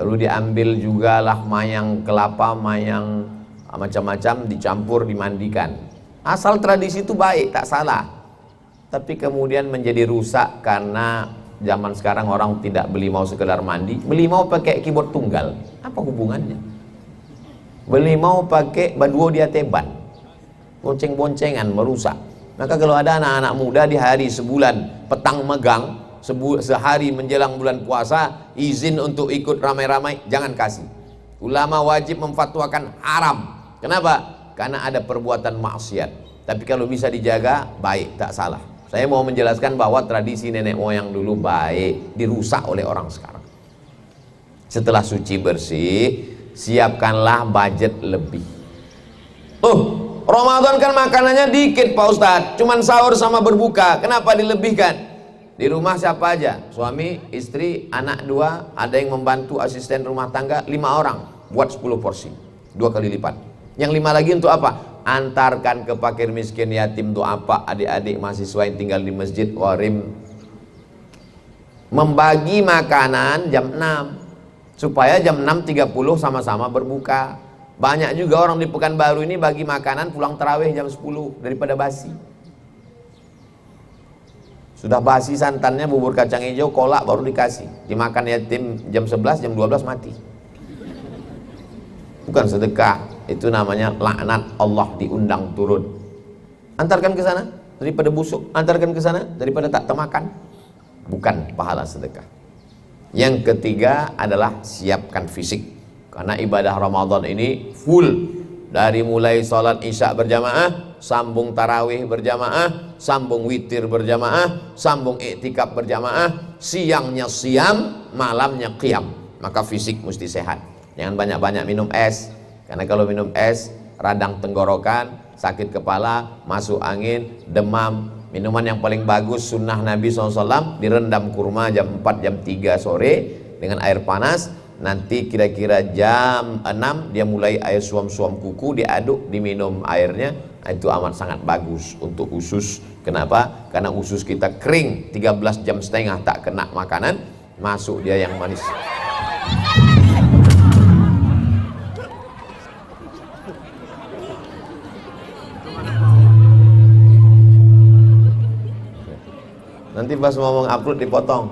Lalu diambil juga lah mayang kelapa, mayang macam-macam, dicampur, dimandikan. Asal tradisi itu baik, tak salah. Tapi kemudian menjadi rusak karena zaman sekarang orang tidak beli mau sekedar mandi, beli mau pakai keyboard tunggal. Apa hubungannya? Beli mau pakai baduo dia teban, bonceng-boncengan, merusak. Maka kalau ada anak-anak muda di hari sebulan petang megang, sehari menjelang bulan puasa, izin untuk ikut ramai-ramai, jangan kasih. Ulama wajib memfatwakan haram. Kenapa? Karena ada perbuatan maksiat. Tapi kalau bisa dijaga, baik, tak salah. Saya mau menjelaskan bahwa tradisi nenek moyang dulu baik, dirusak oleh orang sekarang. Setelah suci bersih, siapkanlah budget lebih. Ramadan kan makanannya dikit Pak Ustadz, cuman sahur sama berbuka, kenapa dilebihkan? Di rumah siapa aja? Suami, istri, anak 2, ada yang membantu asisten rumah tangga 5 orang, buat 10 porsi, 2 kali lipat. Yang 5 lagi untuk apa? Antarkan ke fakir miskin yatim, doa apa adik-adik mahasiswa yang tinggal di masjid warim. Membagi makanan jam 6 supaya jam 6.30 sama-sama berbuka. Banyak juga orang di Pekanbaru ini bagi makanan pulang tarawih jam 10 daripada basi. Sudah basi santannya, bubur kacang hijau, kolak baru dikasih. Dimakan yatim jam 11, jam 12 mati. Bukan sedekah, itu namanya laknat Allah diundang turun. Antarkan ke sana daripada busuk, antarkan ke sana daripada tak termakan. Bukan pahala sedekah. Yang ketiga adalah siapkan fisik. Karena ibadah Ramadan ini full. Dari mulai sholat isya berjamaah, sambung tarawih berjamaah, sambung witir berjamaah, sambung iktikaf berjamaah, siangnya siam, malamnya qiyam. Maka fisik mesti sehat. Jangan banyak-banyak minum es, karena kalau minum es radang tenggorokan, sakit kepala, masuk angin, demam. Minuman yang paling bagus sunnah Nabi SAW, direndam kurma jam 4 jam 3 sore dengan air panas. Nanti kira-kira jam 6 dia mulai air suam-suam kuku, diaduk, diminum airnya. Itu amat sangat bagus untuk usus. Kenapa? Karena usus kita kering 13 jam setengah tak kena makanan, masuk dia yang manis. Nanti pas mau upload dipotong.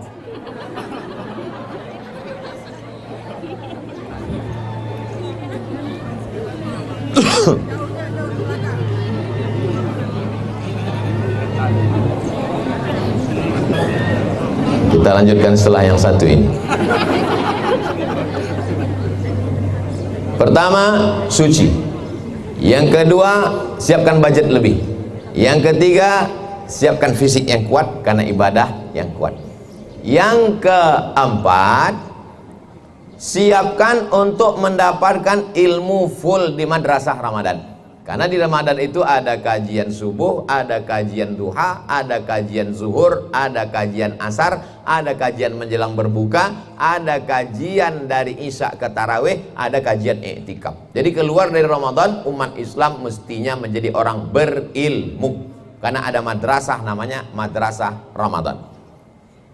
Kita lanjutkan setelah yang satu ini. Pertama, suci. Yang kedua, siapkan budget lebih. Yang ketiga, siapkan fisik yang kuat karena ibadah yang kuat. Yang keempat, siapkan untuk mendapatkan ilmu full di madrasah Ramadan. Karena di Ramadan itu ada kajian subuh, ada kajian duha, ada kajian zuhur, ada kajian asar, ada kajian menjelang berbuka, ada kajian dari isya ke tarawih, ada kajian i'tikaf. Jadi keluar dari Ramadan, umat Islam mestinya menjadi orang berilmu. Karena ada madrasah namanya madrasah Ramadan.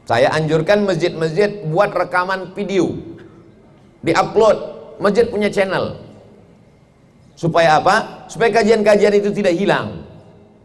Saya anjurkan masjid-masjid buat rekaman video, diupload. Masjid punya channel. Supaya apa? Supaya kajian-kajian itu tidak hilang.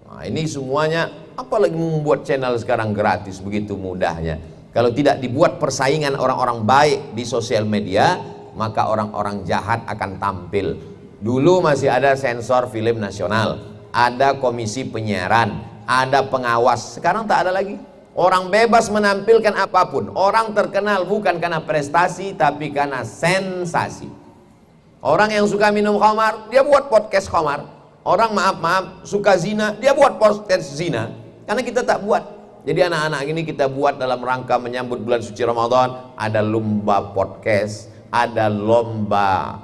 Nah, ini semuanya, apalagi membuat channel sekarang gratis, begitu mudahnya. Kalau tidak dibuat persaingan orang-orang baik di sosial media, maka orang-orang jahat akan tampil. Dulu masih ada sensor film nasional, ada komisi penyiaran, ada pengawas. Sekarang tak ada lagi. Orang bebas menampilkan apapun. Orang terkenal bukan karena prestasi, tapi karena sensasi. Orang yang suka minum khamar, dia buat podcast khamar. Orang maaf suka zina, dia buat podcast zina. Karena kita tak buat. Jadi anak-anak ini kita buat dalam rangka menyambut bulan suci Ramadan. Ada lomba podcast, ada lomba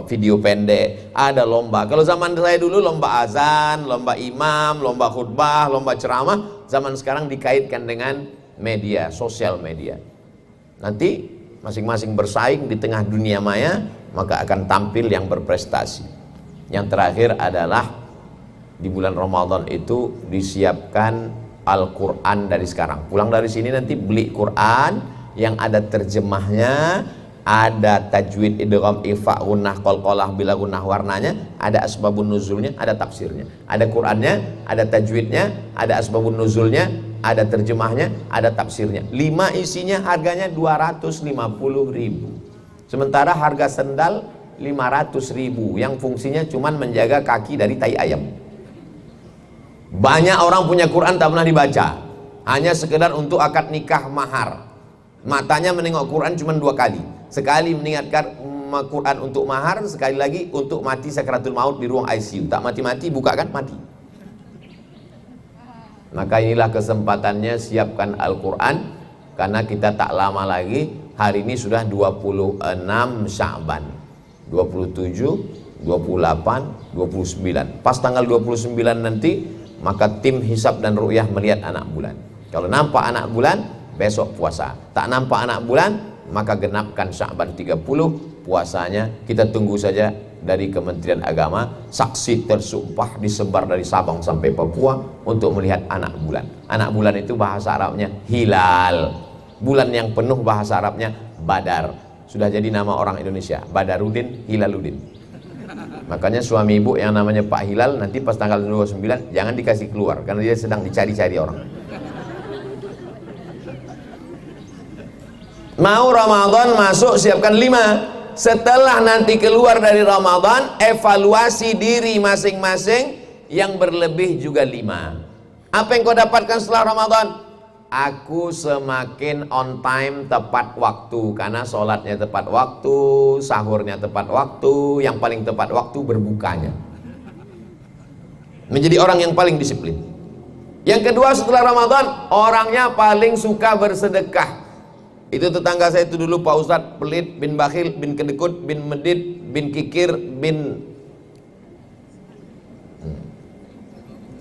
video pendek, ada lomba. Kalau zaman saya dulu lomba azan, lomba imam, lomba khutbah, lomba ceramah. Zaman sekarang dikaitkan dengan media, sosial media. Nanti masing-masing bersaing di tengah dunia maya, maka akan tampil yang berprestasi. Yang terakhir adalah di bulan Ramadan itu disiapkan Al-Quran dari sekarang. Pulang dari sini nanti beli Quran yang ada terjemahnya, ada tajwid, idgham, ifa, gunnah, qalqalah, bila gunnah warnanya, ada asbabun nuzulnya, ada tafsirnya. Ada Qurannya, ada tajwidnya, ada asbabun nuzulnya, ada terjemahnya, ada tafsirnya. 5 isinya harganya 250.000. Sementara harga sendal 500.000 yang fungsinya cuma menjaga kaki dari tai ayam. Banyak orang punya Quran tak pernah dibaca, hanya sekedar untuk akad nikah mahar. Matanya menengok Quran cuma 2 kali. Sekali meninggalkan Quran untuk mahar, sekali lagi untuk mati sakaratul maut di ruang ICU. Tak mati-mati, buka kan mati. Maka inilah kesempatannya, siapkan Al-Quran. Karena kita tak lama lagi, hari ini sudah 26 Sya'ban, 27, 28, 29. Pas tanggal 29 nanti, maka tim hisab dan ru'yah melihat anak bulan. Kalau nampak anak bulan, besok puasa. Tak nampak anak bulan, maka genapkan Sya'ban 30, puasanya. Kita tunggu saja dari Kementerian Agama, saksi tersumpah disebar dari Sabang sampai Papua untuk melihat anak bulan. Anak bulan itu bahasa Arabnya hilal. Bulan yang penuh bahasa Arabnya Badar. Sudah jadi nama orang Indonesia, Badarudin, Hilaludin. Makanya suami ibu yang namanya Pak Hilal nanti pas tanggal 29 jangan dikasih keluar, karena dia sedang dicari-cari orang. Mau Ramadan masuk, siapkan 5. Setelah nanti keluar dari Ramadan, evaluasi diri masing-masing. Yang berlebih juga 5. Apa yang kau dapatkan setelah Ramadan? Aku semakin on time, tepat waktu. Karena sholatnya tepat waktu, sahurnya tepat waktu, yang paling tepat waktu berbukanya. Menjadi orang yang paling disiplin. Yang kedua, setelah Ramadan, orangnya paling suka bersedekah. Itu tetangga saya itu dulu, Pak Ustadz, pelit, bin bakhil, bin kedekut, bin medit, bin kikir, bin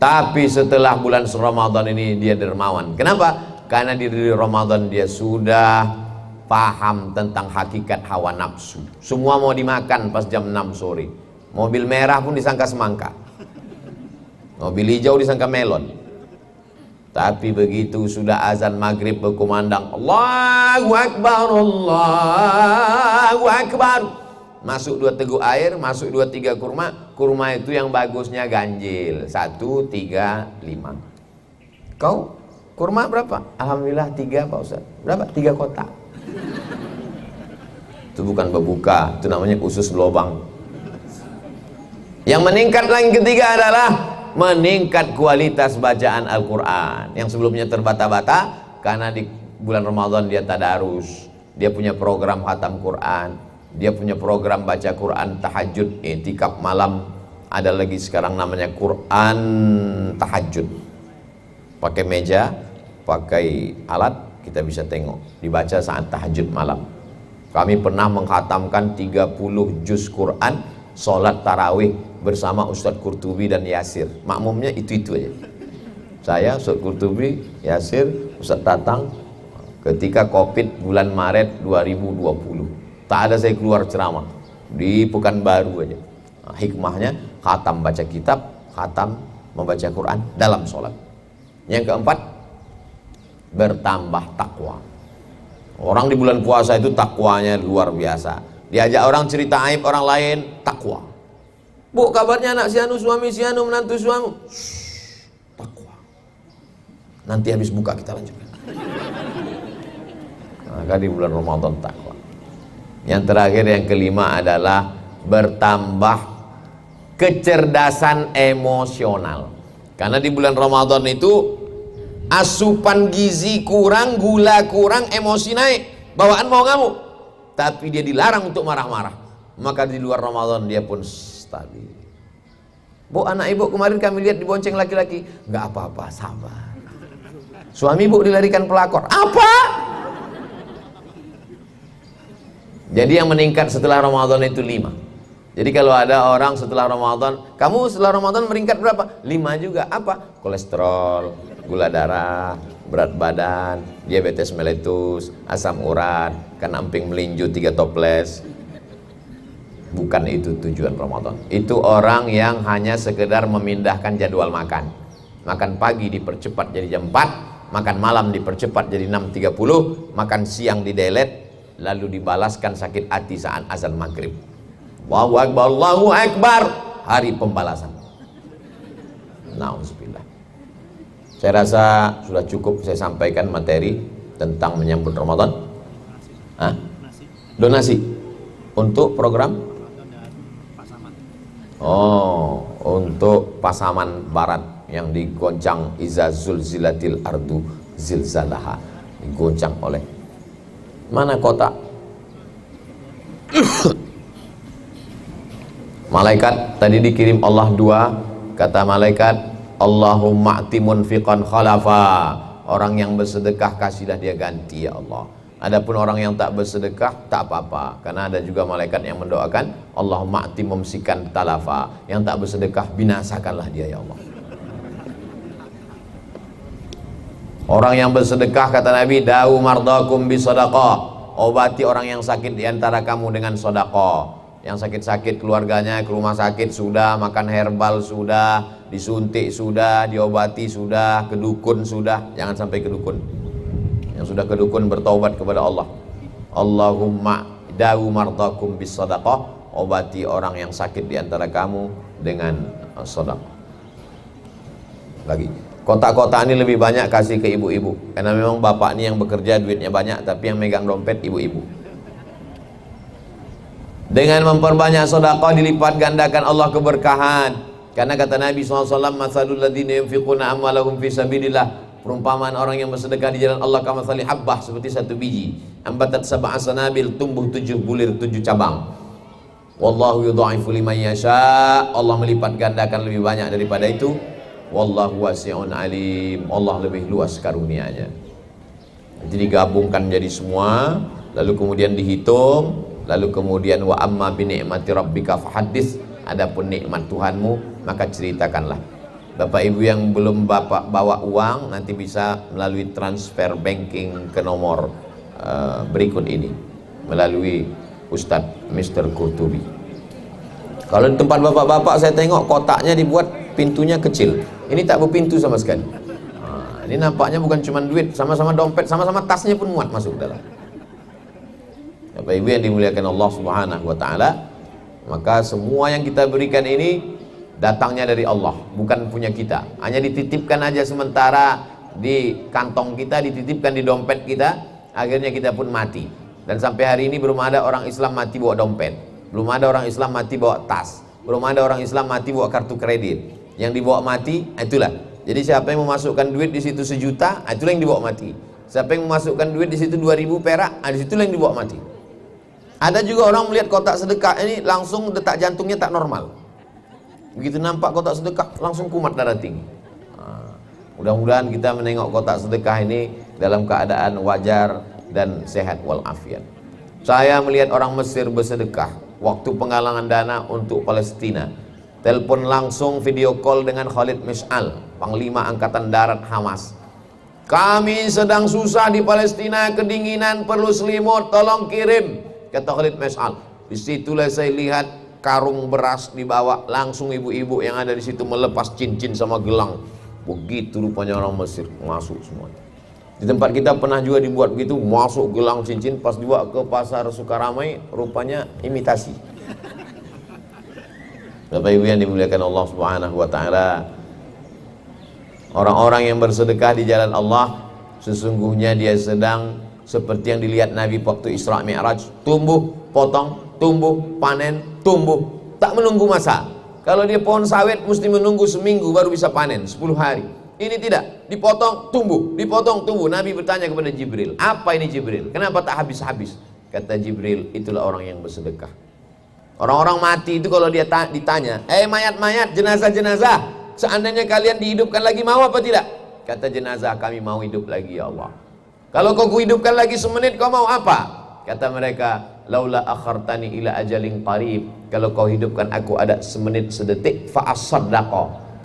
Tapi setelah bulan Ramadan ini dia dermawan. Kenapa? Karena di Ramadan dia sudah paham tentang hakikat hawa nafsu. Semua mau dimakan pas jam 6 sore. Mobil merah pun disangka semangka, mobil hijau disangka melon. Tapi begitu sudah azan maghrib berkumandang, Allahu Akbar, Allahu Akbar, masuk 2 teguk air, masuk 2-3 kurma. Kurma itu yang bagusnya ganjil, 1, 3, 5. Kau kurma berapa? Alhamdulillah 3 Pak Ustaz. Berapa? 3 kotak. Itu bukan berbuka, itu namanya usus lubang. Yang meningkat lagi ketiga adalah meningkat kualitas bacaan Al-Quran. Yang sebelumnya terbata-bata karena di bulan Ramadan dia tadarus, dia punya program khatam Quran, dia punya program baca Quran tahajud, i'tikaf malam. Ada lagi sekarang namanya Quran tahajud, pakai meja, pakai alat, kita bisa tengok, dibaca saat tahajud malam. Kami pernah mengkhatamkan 30 juz Quran sholat tarawih bersama Ustadz Qurtubi dan Yasir. Makmumnya itu aja, saya, Ustadz Qurtubi, Yasir, Ustadz Tatang. Ketika Covid bulan Maret 2020, tak ada saya keluar ceramah di Pekanbaru aja. Nah, hikmahnya khatam baca kitab, khatam membaca Quran dalam sholat. Yang keempat, bertambah takwa. Orang di bulan puasa itu takwanya luar biasa. Diajak orang cerita aib orang lain, takwa. Bu, kabarnya anak si anu, suami si anu, menantu suami. Takwa. Nanti habis buka kita lanjutkan. Maka di bulan Ramadan takwa. Yang terakhir, yang kelima adalah bertambah kecerdasan emosional. Karena di bulan Ramadan itu asupan gizi kurang, gula kurang, emosi naik, bawaan mau ngamuk. Tapi dia dilarang untuk marah-marah. Maka di luar Ramadan dia pun stabil. Bu, anak ibu kemarin kami lihat dibonceng laki-laki. Enggak apa-apa, sabar. Suami ibu dilarikan pelakor. Apa? Jadi yang meningkat setelah Ramadan itu 5. Jadi kalau ada orang setelah Ramadan, kamu setelah Ramadan meningkat berapa? 5 juga. Apa? Kolesterol, gula darah, berat badan, diabetes meletus, asam urat, kena emping melinju 3 toples. Bukan itu tujuan Ramadan. Itu orang yang hanya sekedar memindahkan jadwal makan. Makan pagi dipercepat jadi jam 4, makan malam dipercepat jadi 6.30, makan siang didelet, lalu dibalaskan sakit hati saat azan maghrib. Allahu Akbar, Allahu Akbar, hari pembalasan. Nauzubillah. Saya rasa sudah cukup saya sampaikan materi tentang menyambut Ramadan. Donasi untuk program untuk Pasaman Barat yang digoncang iza zulzilatil ardu zilzalaha, digoncang oleh mana kota? Malaikat tadi dikirim Allah 2, kata malaikat, Allahumma a'ti munfiqan khalafa. Orang yang bersedekah kasihlah dia ganti ya Allah. Adapun orang yang tak bersedekah tak apa-apa, karena ada juga malaikat yang mendoakan Allahumma a'ti mumsikan talafa. Yang tak bersedekah binasakanlah dia ya Allah. Orang yang bersedekah kata Nabi, dawu mardakum bisadaqah, obati orang yang sakit diantara kamu dengan sedekah. Yang sakit-sakit keluarganya ke rumah sakit sudah, makan herbal sudah, disuntik sudah, diobati sudah, ke dukun sudah. Jangan sampai ke dukun. Yang sudah ke dukun bertaubat kepada Allah. Allahumma dawu mardakum bis sadaqah, obati orang yang sakit diantara kamu dengan sedekah. Lagi, kotak-kotak ini lebih banyak kasih ke ibu-ibu, karena memang bapak ini yang bekerja duitnya banyak, tapi yang megang dompet ibu-ibu. Dengan memperbanyak sedekah dilipat gandakan Allah keberkahan. Karena kata Nabi SAW, masalul ladzina yunfiquna amwalahum fi sabilillah, perumpamaan orang yang bersedekah di jalan Allah kamathali habbah, seperti 1 biji ambatat sab'a sanabil, tumbuh 7 bulir 7 cabang. Wallahu yudha'ifu liman yasha, Allah melipat gandakan lebih banyak daripada itu. Wallahu wasi'un alim, Allah lebih luas karunia-Nya. Jadi digabungkan jadi semua, lalu kemudian dihitung. Lalu kemudian wa amma bi ni'mati rabbika fahaddits, adapun nikmat Tuhanmu maka ceritakanlah. Bapak Ibu yang belum bawa uang nanti bisa melalui transfer banking ke nomor berikut ini melalui Ustadz Mr. Qurtubi. Kalau di tempat bapak-bapak saya tengok kotaknya dibuat pintunya kecil, ini tak berpintu sama sekali. Ini nampaknya bukan cuma duit, sama-sama dompet, sama-sama tasnya pun muat masuk dalam. Bapak Ibu yang dimuliakan Allah Subhanahu wa taala, maka semua yang kita berikan ini datangnya dari Allah, bukan punya kita. Hanya dititipkan aja sementara di kantong kita, dititipkan di dompet kita, akhirnya kita pun mati. Dan sampai hari ini belum ada orang Islam mati bawa dompet, belum ada orang Islam mati bawa tas, belum ada orang Islam mati bawa kartu kredit. Yang dibawa mati itulah. Jadi siapa yang memasukkan duit di situ 1 juta, itulah yang dibawa mati. Siapa yang memasukkan duit di situ 2.000 perak, di situlah yang dibawa mati. Ada juga orang melihat kotak sedekah ini langsung detak jantungnya tak normal. Begitu nampak kotak sedekah langsung kumat darah tinggi. Mudah-mudahan kita menengok kotak sedekah ini dalam keadaan wajar dan sehat walafiat. Saya melihat orang Mesir bersedekah waktu penggalangan dana untuk Palestina. Telepon langsung video call dengan Khalid Mash'al, Panglima Angkatan Darat Hamas. Kami sedang susah di Palestina, kedinginan, perlu selimut, tolong kirim, kata Khalid Mash'al. Disitulah saya lihat karung beras dibawa, langsung ibu-ibu yang ada di situ melepas cincin sama gelang. Begitu rupanya orang Mesir masuk semua. Di tempat kita pernah juga dibuat begitu, masuk gelang cincin, pas dibawa ke pasar Sukaramai rupanya imitasi. Bapak Ibu yang dimuliakan Allah Subhanahu wa taala, orang-orang yang bersedekah di jalan Allah sesungguhnya dia sedang seperti yang dilihat Nabi waktu Isra Mi'raj, tumbuh, potong, tumbuh, panen, tumbuh, tak menunggu masa. Kalau dia pohon sawit mesti menunggu seminggu baru bisa panen, 10 hari. Ini tidak, dipotong, tumbuh, dipotong, tumbuh. Nabi bertanya kepada Jibril, apa ini Jibril? Kenapa tak habis-habis? Kata Jibril, itulah orang yang bersedekah. Orang-orang mati itu kalau dia ditanya, mayat-mayat, jenazah-jenazah, seandainya kalian dihidupkan lagi mau apa tidak? Kata jenazah, kami mau hidup lagi ya Allah. Kalau kau kuhidupkan lagi semenit kau mau apa? Kata mereka, laula akhartani ila ajalin qarib, kalau kau hidupkan aku ada semenit sedetik, fa'asaddaqa,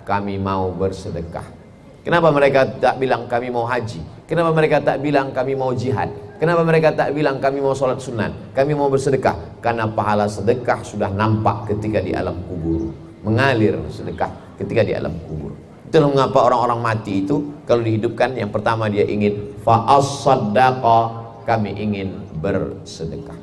kami mau bersedekah. Kenapa mereka tak bilang kami mau haji? Kenapa mereka tak bilang kami mau jihad? Kenapa mereka tak bilang kami mau sholat sunat, kami mau bersedekah? Karena pahala sedekah sudah nampak ketika di alam kubur, mengalir sedekah ketika di alam kubur. Itulah mengapa orang-orang mati itu kalau dihidupkan yang pertama dia ingin fa'as-saddaqa, kami ingin bersedekah.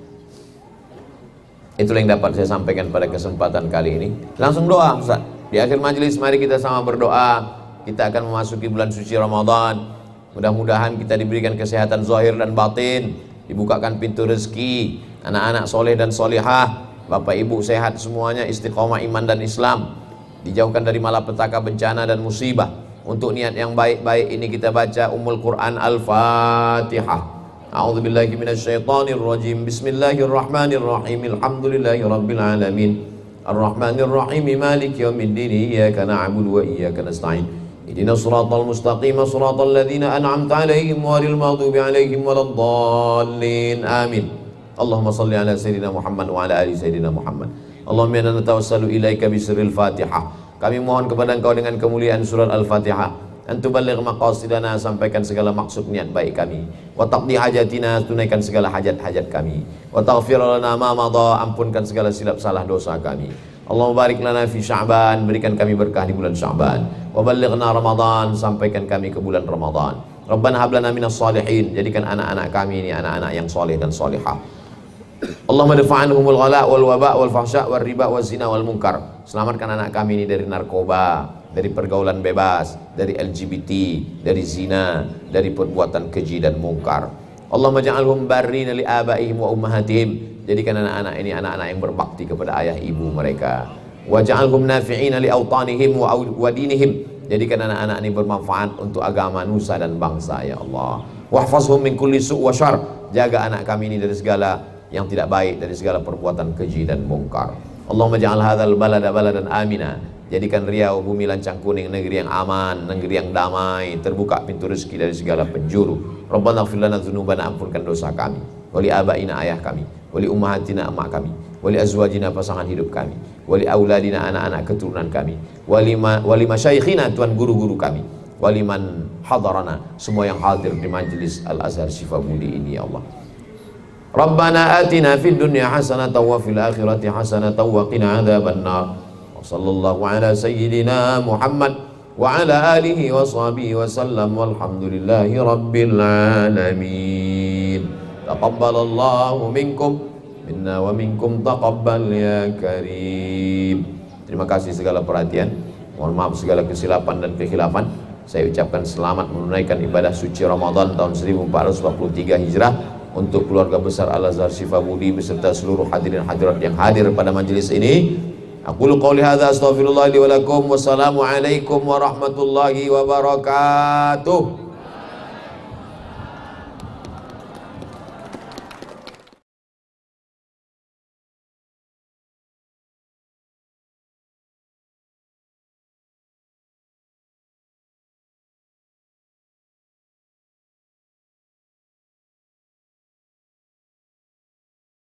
Itulah yang dapat saya sampaikan pada kesempatan kali ini. Langsung doa Ustaz. Di akhir majelis mari kita sama berdoa. Kita akan memasuki bulan suci Ramadan. Mudah-mudahan kita diberikan kesehatan zahir dan batin, dibukakan pintu rezeki, anak-anak soleh dan solihah, bapak ibu sehat semuanya, istiqomah iman dan Islam, dijauhkan dari malapetaka, bencana dan musibah. Untuk niat yang baik-baik ini kita baca Ummul Quran Al-Fatihah. A'udzubillahi minasyaitonirrajim. Bismillahirrahmanirrahim. Alhamdulillahirabbil alamin. Arrahmanirrahim. Maliki yaumiddin. Iyyaka na'budu wa iyyaka nasta'in. Ihdinas siratal mustaqim, siratal ladzina an'amta 'alaihim ghairil maghdubi 'alaihim waladdallin. Amin. Allahumma shalli ala sayyidina Muhammad wa ala ali sayyidina Muhammad. Allahumma inna natawassalu ilaika bisirril Fatihah. Kami mohon kepada Engkau dengan kemuliaan surat Al-Fatihah, antuballigh maqasidana, sampaikan segala maksud niat baik kami, wa taqdi hajatina, tunaikan segala hajat-hajat kami, wa taghfir lana ma madha, ampunkan segala silap salah dosa kami. Allahumma barik lana fi Sya'ban, berikan kami berkah di bulan Sya'ban, wa ballighna Ramadan, sampaikan kami ke bulan Ramadan. Rabbana hab lana minas salihin, jadikan anak-anak kami ini anak-anak yang soleh dan solihah. Allahumma dafa'anhumul ghala wal waba wal fahsya wal riba wal zina wal munkar. Selamatkan anak kami ini dari narkoba, dari pergaulan bebas, dari LGBT, dari zina, dari perbuatan keji dan mungkar. Allahumma ja'alhum barrina li abaihim wa ummahatihim, jadikan anak-anak ini anak-anak yang berbakti kepada ayah ibu mereka. Wa ja'alhum nafi'ina li awtanihim wa dinihim, jadikan anak-anak ini bermanfaat untuk agama nusa dan bangsa ya Allah. Wahfazhum min kulli su' wa syarr, jaga anak kami ini dari segala yang tidak baik, dari segala perbuatan keji dan mungkar. Allahumma ja'al hadzal balada baladan amina, jadikan Riau bumi lancang kuning negeri yang aman, negeri yang damai, terbuka pintu rezeki dari segala penjuru. Rabbana ighfir lana dzunubana, ampunkan dosa kami, wali abaina ayah kami, wali ummahatina emak kami, wali azwajina pasangan hidup kami, wali auladina, anak-anak keturunan kami, wali masyaikhina, tuan guru-guru kami, waliman hadarana, semua yang hadir di majlis Al-Azhar Syifa Budi ini ya Allah. Rabbana atina fid dunya hasanatan wa fil akhirati hasanatan wa qina adzabannar. Wa sallallahu ala sayyidina Muhammad wa ala alihi wa sahbihi wa sallam walhamdulillahi rabbil alamin. Taqabbalallahu minkum minna wa minkum taqabbal ya karim. Terima kasih segala perhatian. Mohon maaf segala kesilapan dan kekhilafan. Saya ucapkan selamat menunaikan ibadah suci Ramadan tahun 1443 Hijrah untuk keluarga besar Al-Azhar Syifa Budi beserta seluruh hadirin hadirat yang hadir pada majelis ini. Aqulu qouli hadza astaghfirullah li wa lakum. Wassalamu alaikum warahmatullahi wabarakatuh.